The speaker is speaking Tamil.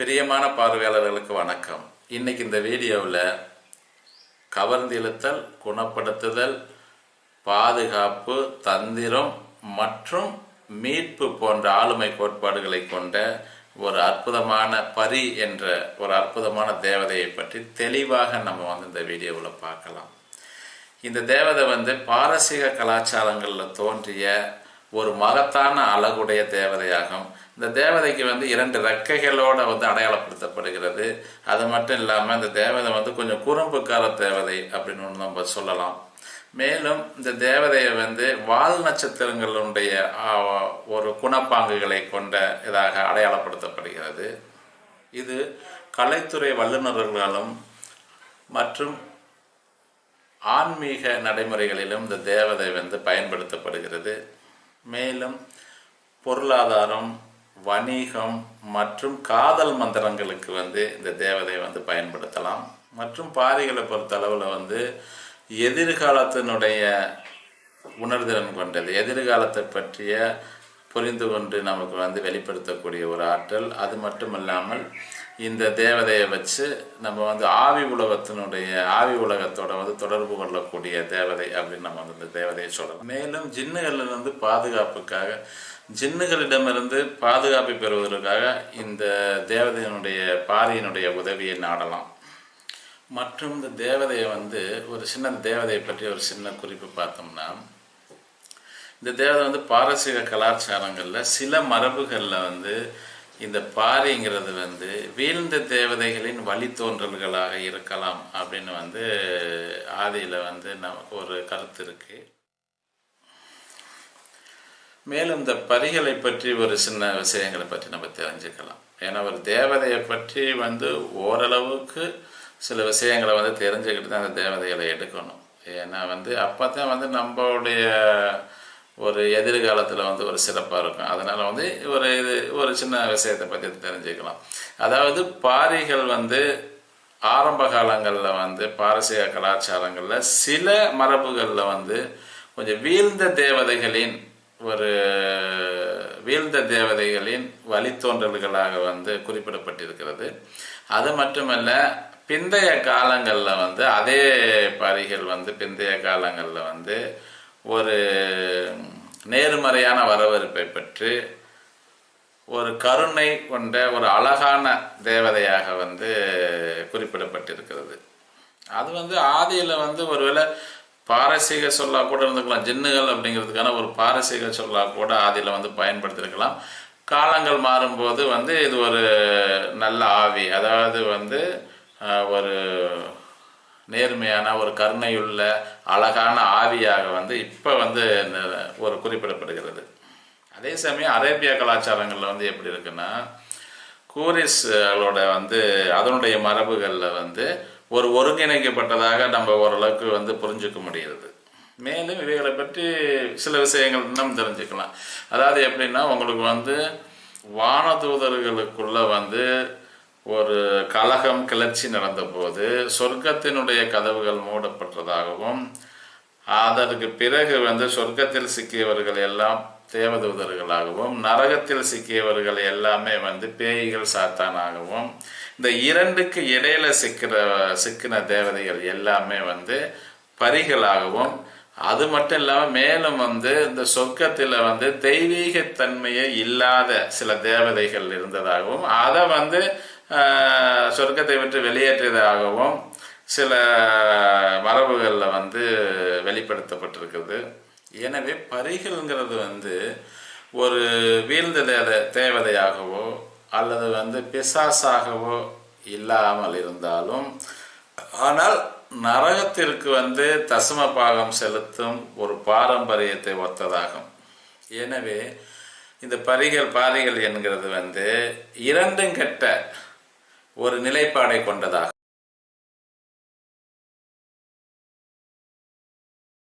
பிரியமான பார்வையாளர்களுக்கு வணக்கம். இன்னைக்கு இந்த வீடியோவில் கவர்ந்திழுத்தல், குணப்படுத்துதல், பாதுகாப்பு, தந்திரம் மற்றும் மீட்பு போன்ற ஆளுமை கோட்பாடுகளை கொண்ட ஒரு அற்புதமான பரி என்ற ஒரு அற்புதமான தேவதையை பற்றி தெளிவாக நம்ம இந்த வீடியோவில் பார்க்கலாம். இந்த தேவதை பாரசீக கலாச்சாரங்களில் தோன்றிய ஒரு மகத்தான அழகுடைய தேவதையாகும். இந்த தேவதைக்கு 2 ரெக்கைகளோடு அடையாளப்படுத்தப்படுகிறது. அது மட்டும் இல்லாமல் இந்த தேவதை கொஞ்சம் குறும்புக்கார தேவதை அப்படின்னு நம்ம சொல்லலாம். மேலும் இந்த தேவதையை வால் நட்சத்திரங்களுடைய ஒரு குணப்பாங்குகளை கொண்ட இதாக அடையாளப்படுத்தப்படுகிறது. இது கலைத்துறை வல்லுநர்களாலும் மற்றும் ஆன்மீக நடைமுறைகளிலும் இந்த தேவதை பயன்படுத்தப்படுகிறது. மேலும் பொருளாதாரம், வணிகம் மற்றும் காதல் மந்திரங்களுக்கு இந்த தேவதை பயன்படுத்தலாம். மற்றும் பாரிகளை பொறுத்தளவில் எதிர்காலத்தினுடைய உணர்திறன் கொண்டது, எதிர்காலத்தை பற்றிய புரிந்து கொண்டு நமக்கு வெளிப்படுத்தக்கூடிய ஒரு ஆற்றல். அது மட்டும் இல்லாமல் இந்த தேவதையை வச்சு நம்ம ஆவி உலகத்தோட தொடர்பு கொள்ளக்கூடிய தேவதை அப்படின்னு நம்ம இந்த தேவதையை சொல்லலாம். மேலும் ஜின்னுகளிலிருந்து பாதுகாப்புக்காக, ஜின்னுகளிடமிருந்து பாதுகாப்பு பெறுவதற்காக இந்த தேவதையினுடைய பாரியினுடைய உதவியை நாடலாம். மற்றும் இந்த தேவதையை ஒரு சின்ன தேவதையை பற்றி ஒரு சின்ன குறிப்பு பார்த்தோம்னா, இந்த தேவதை பாரசீக கலாச்சாரங்களில் சில மரபுகளில் இந்த பாரிங்கிறது வீழ்ந்த தேவதைகளின் வழித்தோன்றல்களாக இருக்கலாம் அப்படின்னு ஆதியில் நமக்கு ஒரு கருத்து இருக்கு. மேலும் இந்த பரிகளை பற்றி ஒரு சின்ன விஷயங்களை பற்றி நம்ம தெரிஞ்சுக்கலாம். ஏன்னா ஒரு தேவதையை பற்றி ஓரளவுக்கு சில விஷயங்களை தெரிஞ்சுக்கிட்டு தான் அந்த தேவதைகளை எடுக்கணும். ஏன்னா அப்போ தான் நம்மளுடைய ஒரு எதிர்காலத்தில் ஒரு சிறப்பாக இருக்கும். அதனால் ஒரு சின்ன விஷயத்தை பற்றி தெரிஞ்சுக்கலாம். அதாவது பாரிகள் ஆரம்ப காலங்களில் பாரசீக கலாச்சாரங்களில் சில மரபுகளில் கொஞ்சம் வீழ்ந்த தேவதைகளின் வழித்தோன்றல்களாக குறிப்பிடப்பட்டிருக்கிறது. அது மட்டுமல்ல, பிந்தைய காலங்களில் அதே பாரிகள் பிந்தைய காலங்களில் ஒரு நேர்மறையான வரவேற்பை பெற்று ஒரு கருணை கொண்ட ஒரு அழகான தேவதையாக குறிப்பிடப்பட்டிருக்கிறது. அது ஆதியில் ஒருவேளை பாரசீக சொல்லா கூட இருந்துக்கலாம். ஜின்னுகள் அப்படிங்கிறதுக்கான ஒரு பாரசீக சொல்லா கூட ஆதியில் பயன்படுத்தியிருக்கலாம். காலங்கள் மாறும்போது இது ஒரு நல்ல ஆவி, அதாவது ஒரு நேர்மையான ஒரு கருணையுள்ள அழகான ஆவியாக இப்போ ஒரு குறிப்பிடப்படுகிறது. அதே சமயம் அரேபியா கலாச்சாரங்களில் எப்படி இருக்குன்னா, கூரிஸ்களோட அதனுடைய மரபுகளில் ஒரு ஒருங்கிணைக்கப்பட்டதாக நம்ம ஓரளவுக்கு புரிஞ்சுக்க முடிகிறது. மேலும் இவைகளை பற்றி சில விஷயங்கள் இன்னும் தெரிஞ்சுக்கலாம். அதாவது எப்படின்னா, உங்களுக்கு வானதூதர்களுக்குள்ள ஒரு கலகம் கிளர்ச்சி நடந்த போது சொர்க்கத்தினுடைய கதவுகள் மூடப்பட்டதாகவும், அதற்கு பிறகு சொர்க்கத்தில் சிக்கியவர்கள் எல்லாம் தேவதூதர்களாகவும், நரகத்தில் சிக்கியவர்கள் எல்லாமே பேய்கள் சாத்தானாகவும், இந்த இரண்டுக்கு இடையில சிக்கின தேவதைகள் எல்லாமே பரிகளாகவும், அது மட்டும் இல்லாமல் மேலும் இந்த சொர்க்கத்தில் தெய்வீகத்தன்மையே இல்லாத சில தேவதைகள் இருந்ததாகவும், அதை சொர்க்கத்தை விட்டு வெளியேற்றியதாகவும் சில மரபுகளில் வெளிப்படுத்தப்பட்டிருக்குது. எனவே பரிகள்ங்கிறது ஒரு வீழ்ந்த தேவதையாகவோ அல்லது பிசாசாகவோ இல்லாமல் இருந்தாலும், ஆனால் நரகத்திற்கு தசம பாகம் செலுத்தும் ஒரு பாரம்பரியத்தை ஒத்ததாகும். எனவே இந்த பாரிகள் என்கிறது இரண்டும் கெட்ட ஒரு நிலைப்பாடை கொண்டதாகும்.